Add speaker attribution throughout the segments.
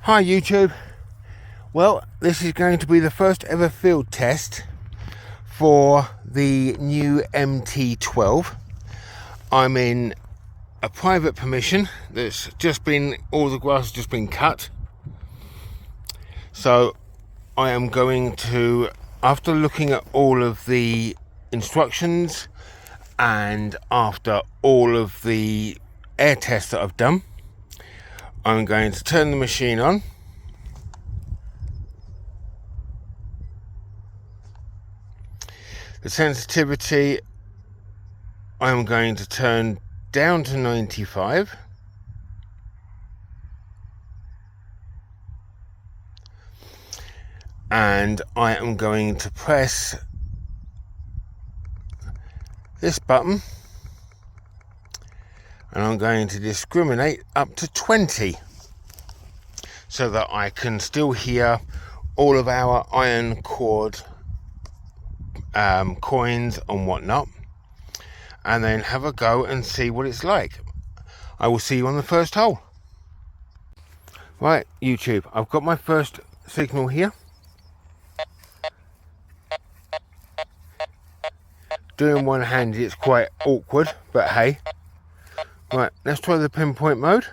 Speaker 1: Hi YouTube. Well, this is going to be the first ever field test for the new MT12. I'm in a private permission that's just been, all the grass has just been cut. So I am going to, after looking at all of the instructions and after all of the air tests that I've done, I'm going to turn the machine on. The sensitivity I'm going to turn down to 95. And I am going to press this button and I'm going to discriminate up to 20 so that I can still hear all of our iron cord coins and whatnot, and then have a go and see what it's like. I will see you on the first hole. Right, YouTube, I've got my first signal here. Doing one-handed it's quite awkward, but hey. Right, let's try the pinpoint mode.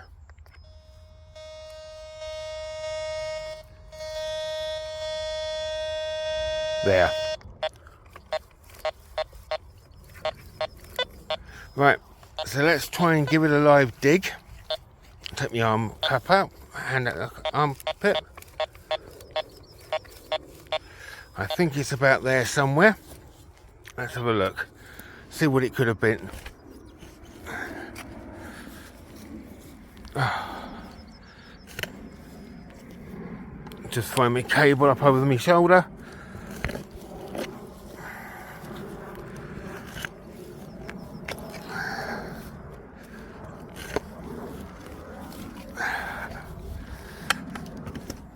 Speaker 1: There. Right, so let's try and give it a live dig. Take my arm cap out, hand at the armpit. I think it's about there somewhere. Let's have a look. See what it could have been. Just find my cable up over my shoulder.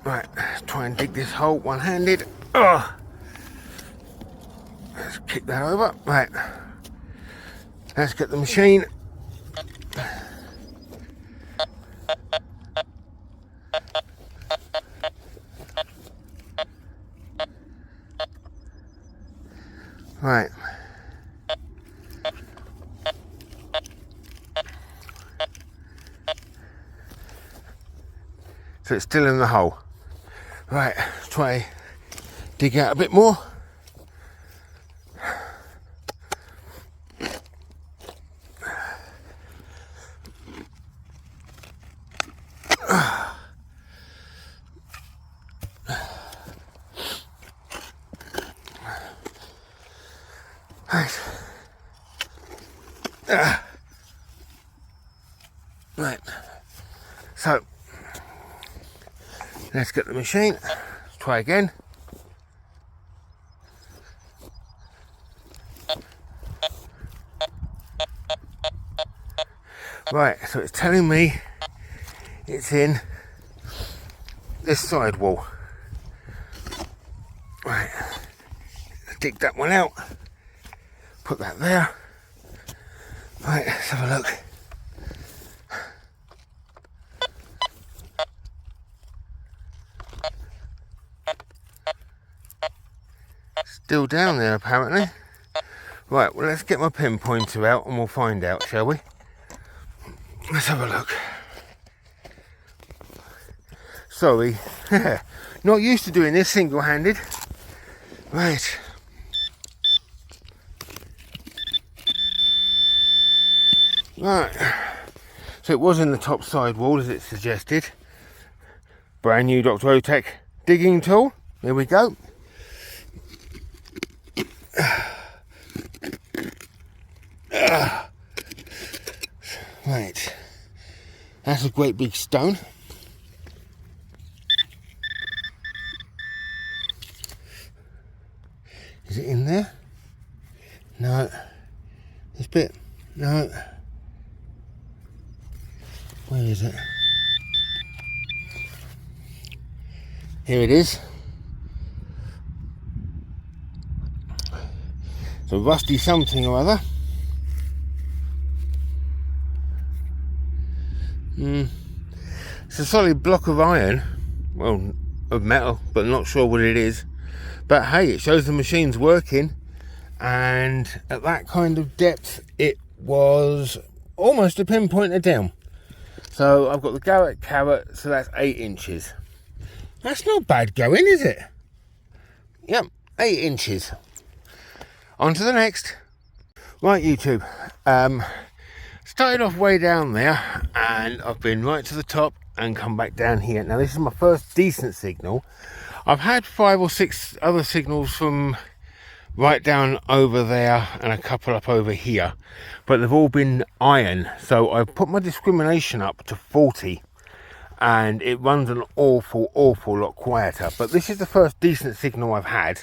Speaker 1: Right, let's try and dig this hole one-handed. Let's kick that over. Right, let's get the machine. Right. So it's still in the hole. Right, try dig out a bit more. Right. Right. So let's get the machine. Let's try again. Right, so it's telling me it's in this side wall. Right, dig that one out. Put that there. Right, let's have a look. Still down there apparently. Right, well let's get my pinpointer out and we'll find out, shall we? Let's have a look. Sorry, not used to doing this single-handed. Right. Right. So it was in the top side wall as it suggested. Brand new Dr.Otek digging tool. Here we go. Right, that's a great big stone. Is it in there? No. This bit? No. Where is it? Here it is. It's a rusty something or other. It's a solid block of iron. well, of metal, but not sure what it is. But hey, it shows the machine's working, and at that kind of depth it was almost a pinpointer down. So I've got the Garrett carrot, so that's 8 inches. That's not bad going, is it? Yep, 8 inches. On to the next. Right, YouTube, started off way down there, and I've been right to the top and come back down here. Now this is my first decent signal. I've had 5 or 6 other signals from right down over there and a couple up over here, but they've all been iron. So I've put my discrimination up to 40, and it runs an awful lot quieter. But this is the first decent signal I've had.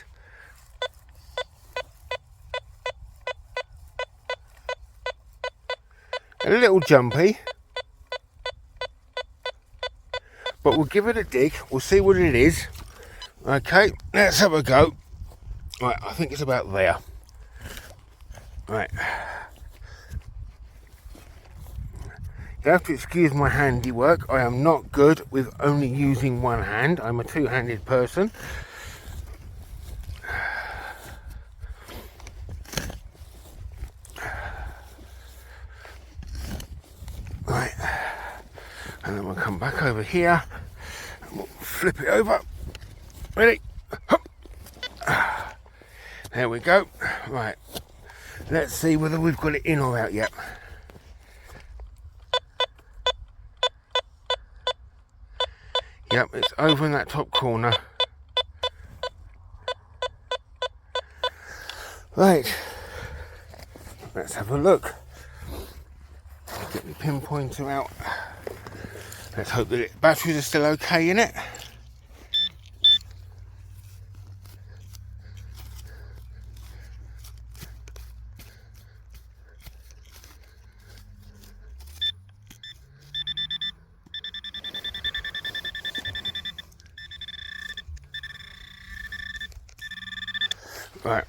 Speaker 1: A little jumpy, but we'll give it a dig. We'll see what it is. Okay, let's have a go. Right, I think it's about there. Right. You have to excuse my handiwork. I am not good with only using one hand. I'm a two-handed person. Right. And then we'll come back over here and we'll flip it over. Ready? There we go. Right. Let's see whether we've got it in or out yet. Yep, it's over in that top corner. Right. Let's have a look. Get the pinpointer out. Let's hope that the batteries are still okay in it. Right,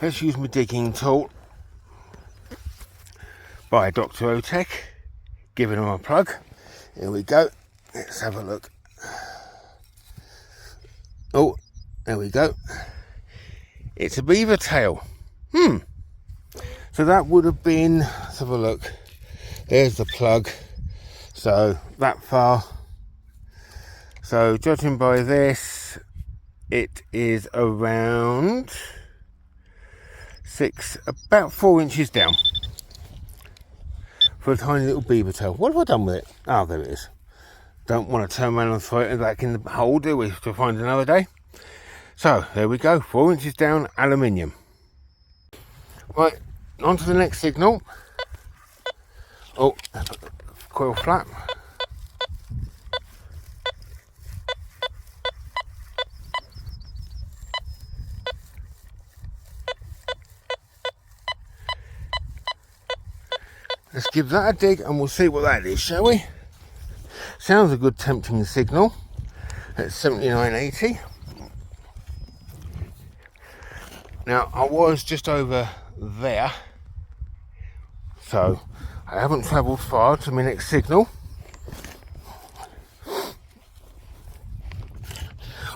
Speaker 1: let's use my digging tool by Dr.Ötek, giving them a plug. Here we go, let's have a look. Oh, there we go. It's a beaver tail. So that would have been, let's have a look. There's the plug, so that far. So judging by this, it is around about 4 inches down for a tiny little beaver tail. What have I done with it? Oh, there it is. Don't want to turn around and throw it back in the hole, do we? To find another day. So there we go, 4 inches down, aluminium. Right, on to the next signal. Oh, coil flap. Let's give that a dig and we'll see what that is, shall we? Sounds a good tempting signal. At 7980. Now I was just over there, so I haven't travelled far to my next signal.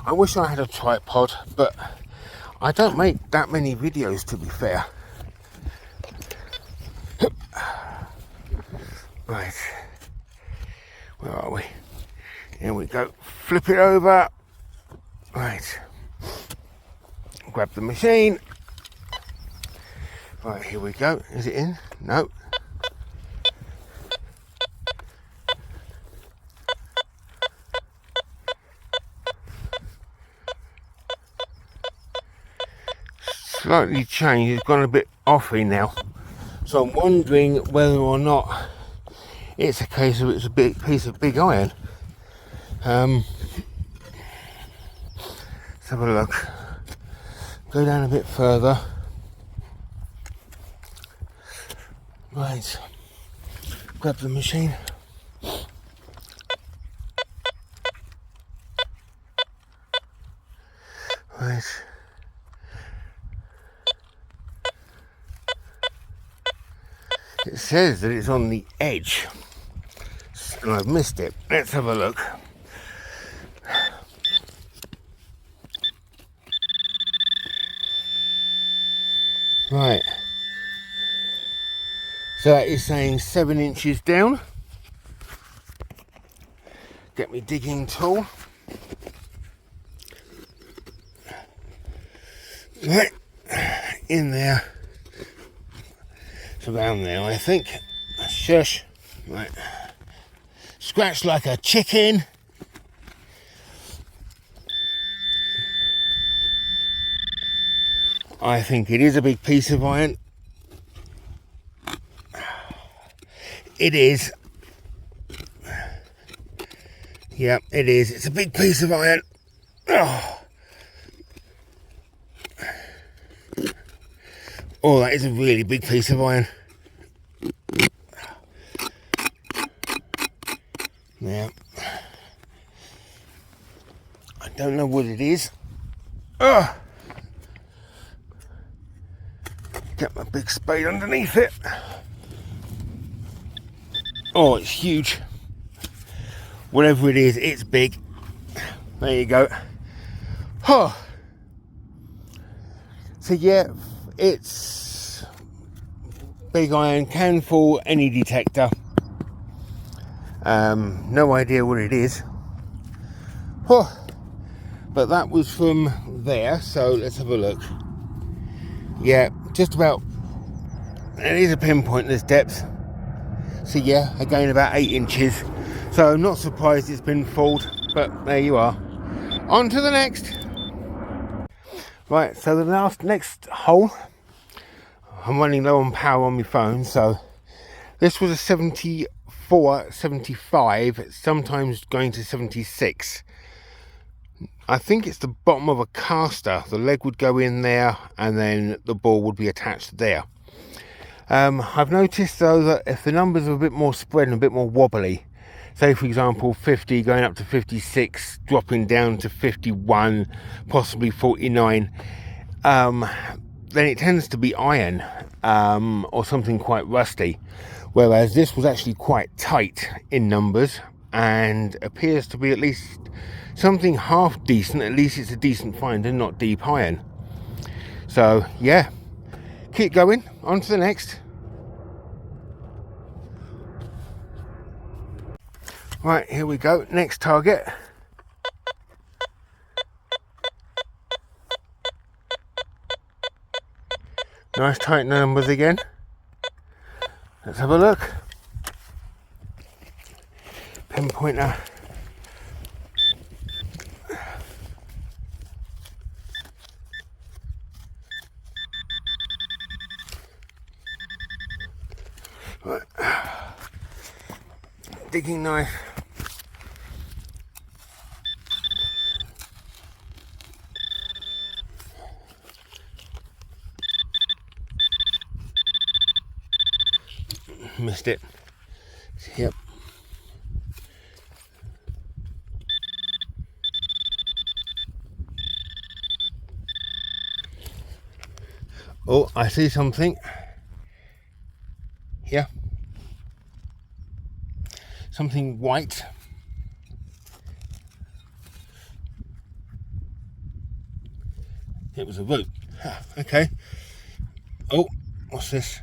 Speaker 1: I wish I had a tripod, but I don't make that many videos, to be fair. Right, where are we? Here we go. Flip it over. Right. Grab the machine. Right, here we go. Is it in? No. Slightly changed. It's gone a bit offy now. So I'm wondering whether or not it's a case of it's a big piece of big iron. Let's have a look. Go down a bit further. Right. Grab the machine. Right. It says that it's on the edge, and I've missed it. Let's have a look. So that is saying 7 inches down. Get me digging tool. Right, in there. It's around there, I think. Shush. Right. Scratch like a chicken. I think it is a big piece of iron. It is. Yeah, it is. It's a big piece of iron. Oh, that is a really big piece of iron. Yeah. I don't know what it is. Get my big spade underneath it. Oh, it's huge. Whatever it is, it's big. There you go. Oh. So yeah, it's big iron, can fool any detector. No idea what it is. Oh. But that was from there, so let's have a look. Yeah, just about, it is a pinpointless depth. So yeah, again about 8 inches. So I'm not surprised it's been fooled, but there you are. On to the next. Right, so the next hole, I'm running low on power on my phone, so this was a 74, 75, sometimes going to 76. I think it's the bottom of a caster. The leg would go in there and then the ball would be attached there. I've noticed though that if the numbers are a bit more spread and a bit more wobbly, say for example 50 going up to 56, dropping down to 51, possibly 49, then it tends to be iron or something quite rusty, whereas this was actually quite tight in numbers and appears to be at least something half decent. At least it's a decent find and not deep iron. So yeah, keep going, on to the next. Right, here we go, next target. Nice tight numbers again. Let's have a look. Pinpointer. Right. Digging knife. Missed it. Yep. Oh, I see something. Yeah. Something white. It was a root. Okay. Oh, what's this?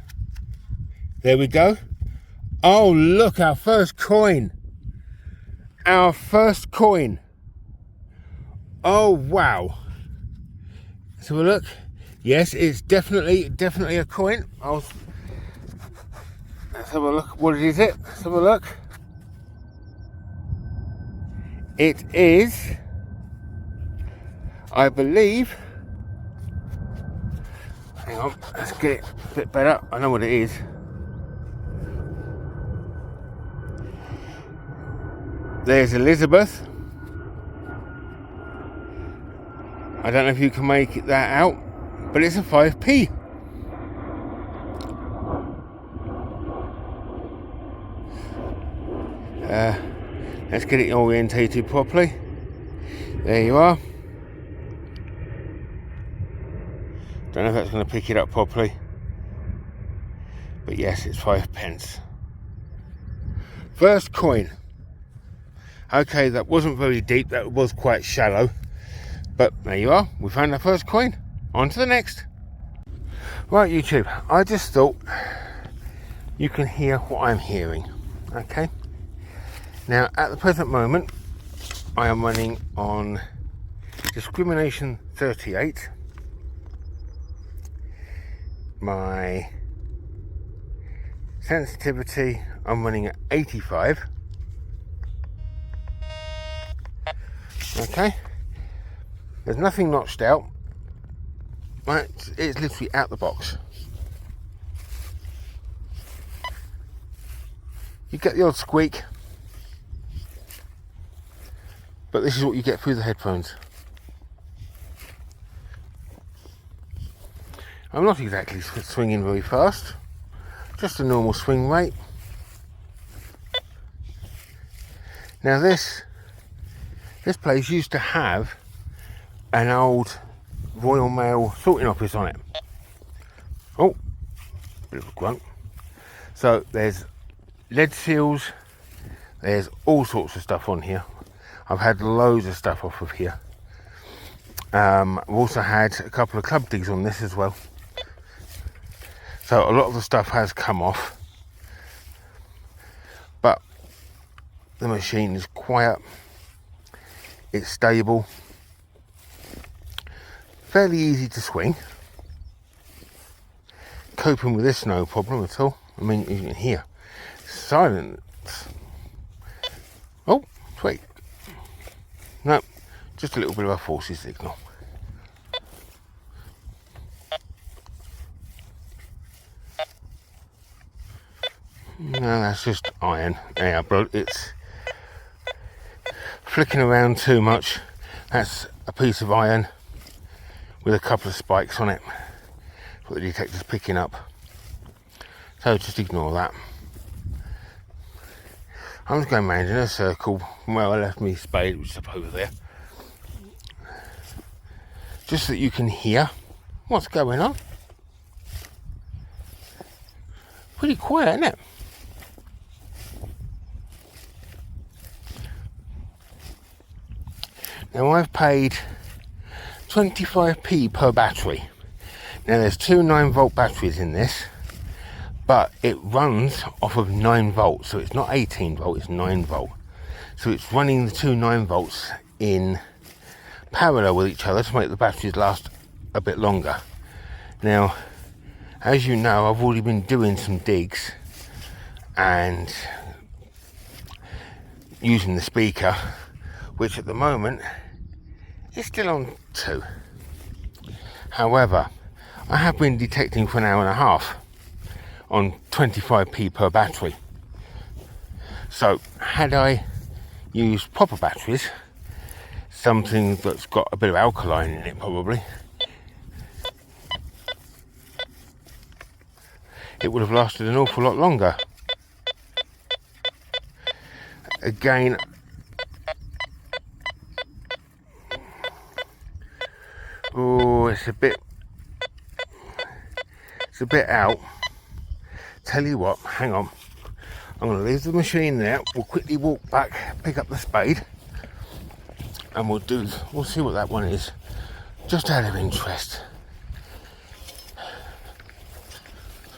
Speaker 1: There we go. Oh, look, our first coin. Our first coin. Oh, wow. Let's have a look. Yes, it's definitely a coin. Let's have a look. What is it? Let's have a look. It is, I believe, hang on, let's get it a bit better. I know what it is. There's Elizabeth. I don't know if you can make that out, but it's a 5p. Let's get it orientated properly. There you are. Don't know if that's going to pick it up properly, but yes, it's 5p. First coin. Okay, that wasn't very deep, that was quite shallow, but there you are, we found our first coin. On to the next. Right, YouTube, I just thought you can hear what I'm hearing. Okay. Now, at the present moment, I am running on discrimination 38. My sensitivity, I'm running at 85. Okay. There's nothing notched out. Right, it's literally out the box. You get the odd squeak, but this is what you get through the headphones. I'm not exactly swinging very fast, just a normal swing rate. Now this place used to have an old Royal Mail sorting office on it. Oh, bit of a grunt. So there's lead seals, there's all sorts of stuff on here. I've had loads of stuff off of here. I've also had a couple of club digs on this as well. So a lot of the stuff has come off, but the machine is quiet, it's stable, fairly easy to swing. Coping with this no problem at all. I mean, you can hear silence. Oh, sweet. No, just a little bit of a faulty signal. No, that's just iron. Yeah, but it's flicking around too much. That's a piece of iron with a couple of spikes on it. What the detector's picking up. So just ignore that. I'm just going round in a circle from where I left my spade, which is up over there. Just so that you can hear what's going on. Pretty quiet, isn't it? Now I've paid 25p per battery. Now there's two 9-volt batteries in this, but it runs off of 9 volts, so it's not 18 volt, it's 9 volt. So it's running the two 9 volts in parallel with each other to make the batteries last a bit longer. Now, as you know, I've already been doing some digs and using the speaker, which at the moment is still on 2. However, I have been detecting for an hour and a half on 25p per battery. So had I used proper batteries, something that's got a bit of alkaline in it probably, it would have lasted an awful lot longer. Again, oh, it's a bit out. Tell you what, hang on. I'm going to leave the machine there. We'll quickly walk back, pick up the spade, and we'll see what that one is, just out of interest.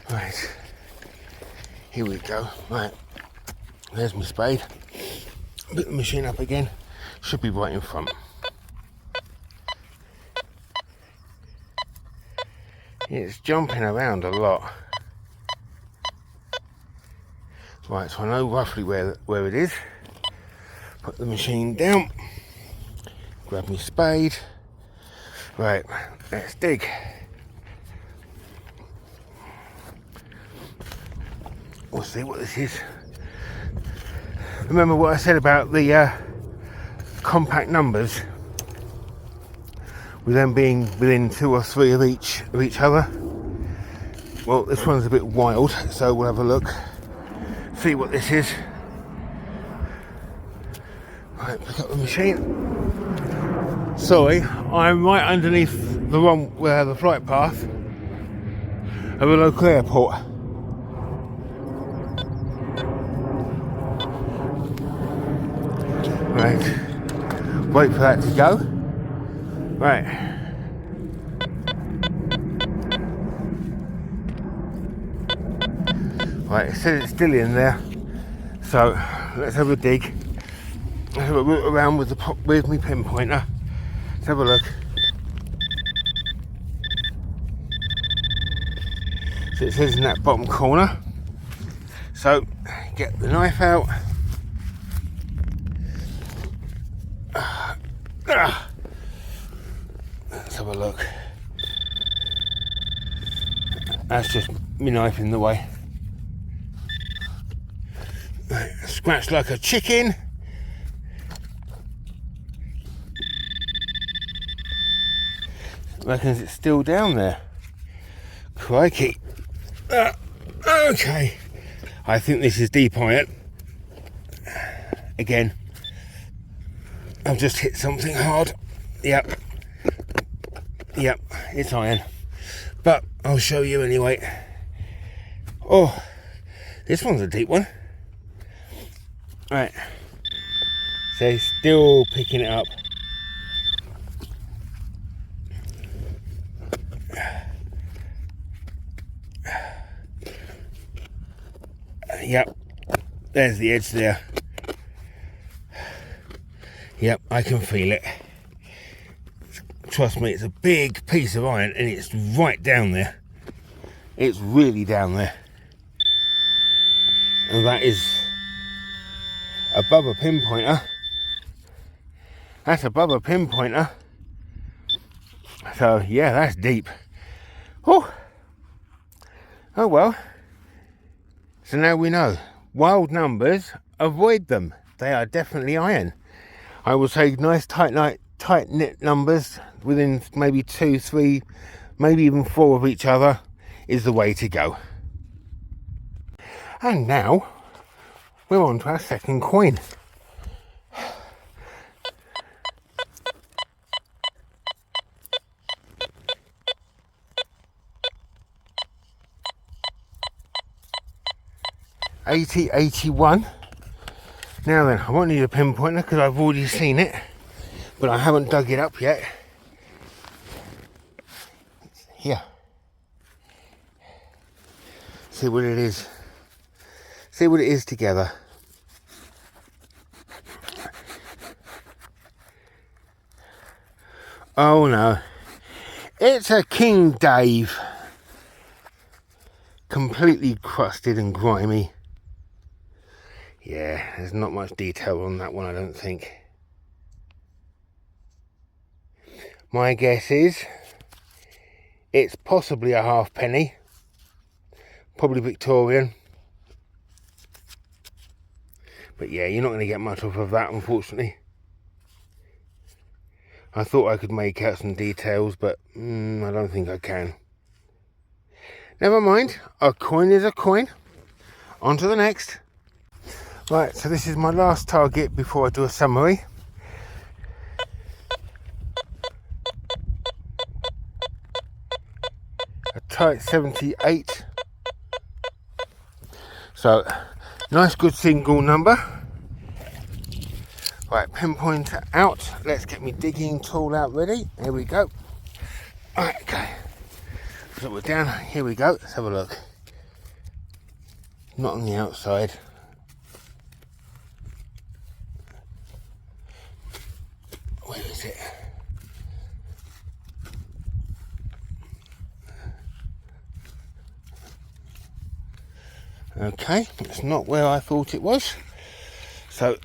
Speaker 1: Right, here we go. Right, there's my spade. Pick the machine up again. Should be right in front. It's jumping around a lot. Right, so I know roughly where it is. Put the machine down. Grab my spade. Right, let's dig. We'll see what this is. Remember what I said about the compact numbers, with them being within 2 or 3 of each other? Well, this one's a bit wild, so we'll have a look, see what this is. Right, pick up the machine. Sorry, I'm right underneath the flight path of a local airport. Right, wait for that to go. Right. Right, it says it's still in there. So let's have a dig. Let's have a root around with my pinpointer. Let's have a look. So it says in that bottom corner. So get the knife out. Let's have a look. That's just my knife in the way. Scratch like a chicken. Reckons it's still down there. Crikey. Okay. I think this is deep iron. Again. I've just hit something hard. Yep. Yep, it's iron. But I'll show you anyway. Oh, this one's a deep one. Right. So still picking it up. Yep, there's the edge there. Yep, I can feel it. Trust me, it's a big piece of iron and it's right down there. It's really down there. And that is above a pinpointer. That's above a pinpointer. So yeah, that's deep. Oh well. So now we know. Wild numbers, avoid them. They are definitely iron. I will say nice tight knit numbers within maybe 2, 3, maybe even 4 of each other is the way to go. And now we're on to our second coin. $80.81. Now then, I won't need a pinpointer because I've already seen it, but I haven't dug it up yet. Here. See what it is. See what it is together. Oh no. It's a King Dave. Completely crusted and grimy. Yeah, there's not much detail on that one, I don't think. My guess is it's possibly a halfpenny, probably Victorian. But yeah, you're not going to get much off of that, unfortunately. I thought I could make out some details, but I don't think I can. Never mind, a coin is a coin. On to the next. Right, so this is my last target before I do a summary. A tight 78. So, nice good single number. Right, pinpointer out. Let's get my digging tool out ready. Here we go. Right, okay. So we're down. Here we go. Let's have a look. Not on the outside. Where is it? Okay, it's not where I thought it was. So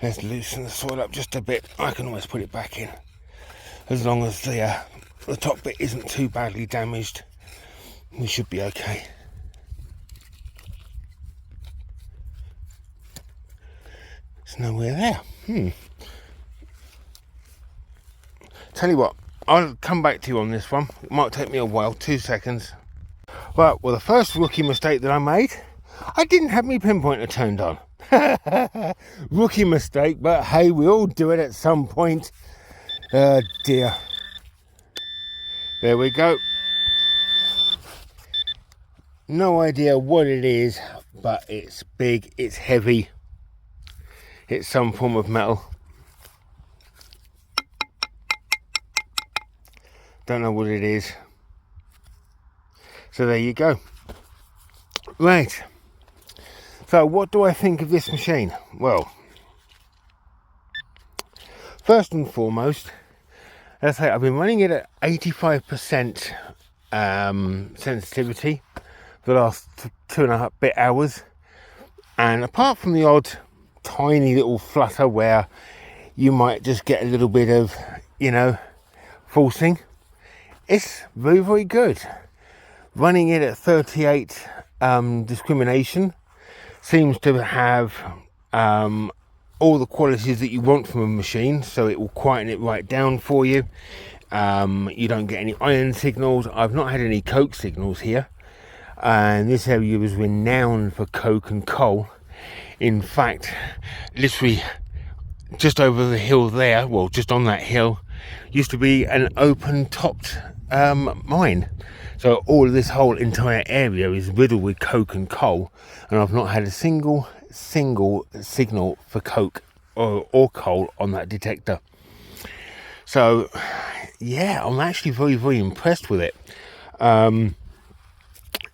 Speaker 1: let's loosen the soil up just a bit. I can always put it back in as long as the top bit isn't too badly damaged. We should be okay. There's nowhere there. Tell you what, I'll come back to you on this one. It might take me a while, 2 seconds. Right, well, the first rookie mistake that I made, I didn't have my pinpointer turned on. Rookie mistake, but hey, we all do it at some point. Oh dear. There we go. No idea what it is, but it's big, it's heavy. It's some form of metal. Don't know what it is. So there you go. Right, so what do I think of this machine? Well, first and foremost, as I say, I've been running it at 85% sensitivity for the last 2.5 bit hours, and apart from the odd tiny little flutter where you might just get a little bit of, forcing, it's very, very good. Running it at 38 discrimination seems to have all the qualities that you want from a machine, so it will quieten it right down for you. You don't get any iron signals. I've not had any coke signals here, and this area was renowned for coke and coal. In fact, literally just over the hill there, well, just on that hill, used to be an open topped mine. So all of this whole entire area is riddled with coke and coal, and I've not had a single signal for coke or coal on that detector. So yeah, I'm actually very, very impressed with it.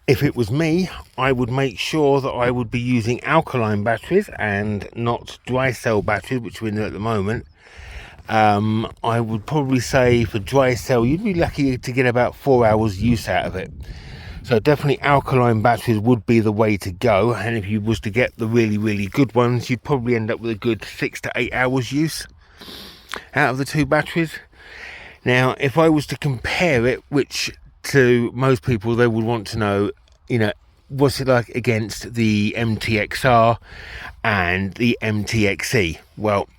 Speaker 1: If it was me, I would make sure that I would be using alkaline batteries and not dry cell batteries, which we're in at the moment. I would probably say for dry cell, you'd be lucky to get about 4 hours use out of it. So definitely alkaline batteries would be the way to go. And if you was to get the really, really good ones, you'd probably end up with a good 6 to 8 hours use out of the two batteries. Now, if I was to compare it, which to most people, they would want to know, what's it like against the MTXR and the MTXE? Well,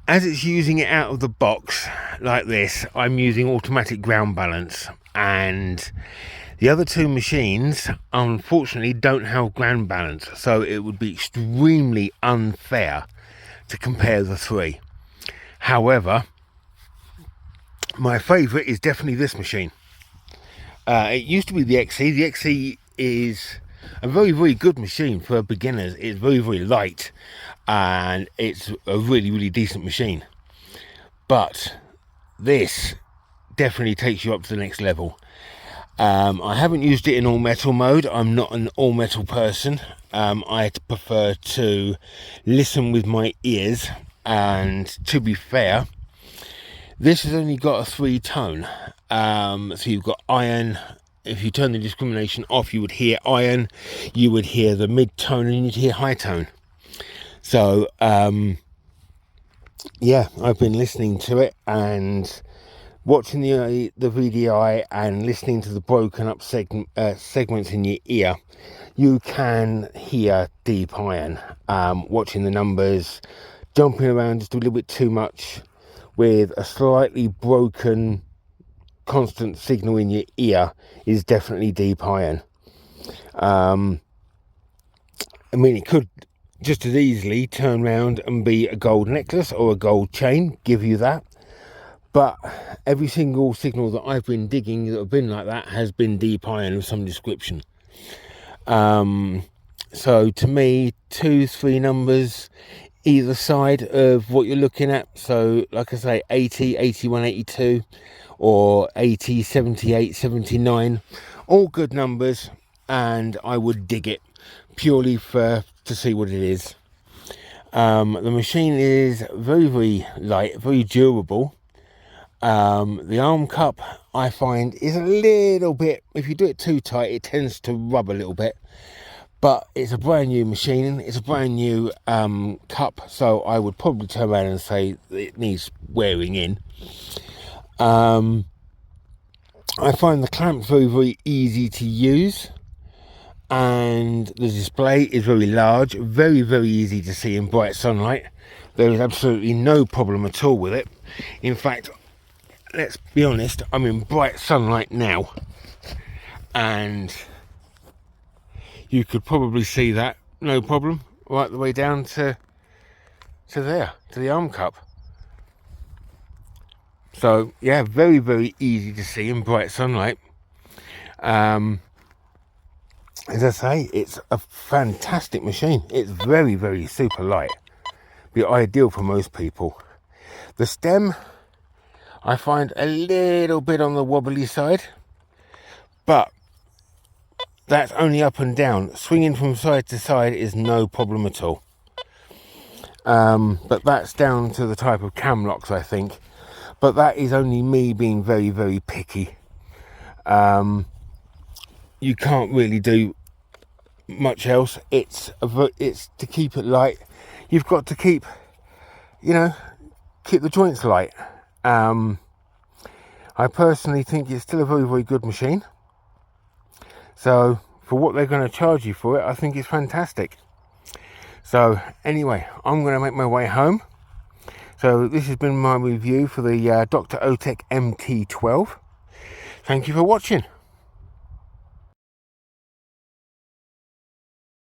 Speaker 1: as it's using it out of the box like this, I'm using automatic ground balance, and the other two machines unfortunately don't have ground balance, so it would be extremely unfair to compare the three. However, my favourite is definitely this machine. It used to be the XE. The XE is a very, very good machine for beginners. It's very, very light, and it's a really, really decent machine. But this definitely takes you up to the next level. I haven't used it in all metal mode. I'm not an all metal person. I prefer to listen with my ears, and to be fair, this has only got a 3-tone. So you've got iron. If you turn the discrimination off, you would hear iron, you would hear the mid-tone, and you'd hear high tone. So yeah, I've been listening to it and watching the VDI and listening to the broken up segments in your ear. You can hear deep iron. Watching the numbers jumping around just a little bit too much with a slightly broken constant signal in your ear is definitely deep iron. It could just as easily turn around and be a gold necklace or a gold chain, give you that. But every single signal that I've been digging that have been like that has been deep iron of some description. So to me, 2-3 numbers either side of what you're looking at. So like I say, 80, 81, 82, or 80, 78, 79, all good numbers, and I would dig it purely to see what it is. The machine is very, very light, very durable. The arm cup, I find, is a little bit, if you do it too tight, it tends to rub a little bit. But it's a brand new machine, it's a brand new cup, so I would probably turn around and say it needs wearing in. I find the clamp very, very easy to use, and the display is very large, very, very easy to see in bright sunlight. There is absolutely no problem at all with it. In fact, let's be honest, I'm in bright sunlight now, and you could probably see that, no problem, right the way down to there, to the arm cup. So yeah, very, very easy to see in bright sunlight. As I say, it's a fantastic machine. It's very, very super light. Be ideal for most people. The stem, I find a little bit on the wobbly side. but that's only up and down. Swinging from side to side is no problem at all. But that's down to the type of cam locks, I think. But that is only me being very, very picky. You can't really do much else. It's to keep it light. You've got to keep the joints light. I personally think it's still a very, very good machine. So for what they're going to charge you for it, I think it's fantastic. So anyway, I'm going to make my way home. So this has been my review for the Dr.Ötek MT12. Thank you for watching.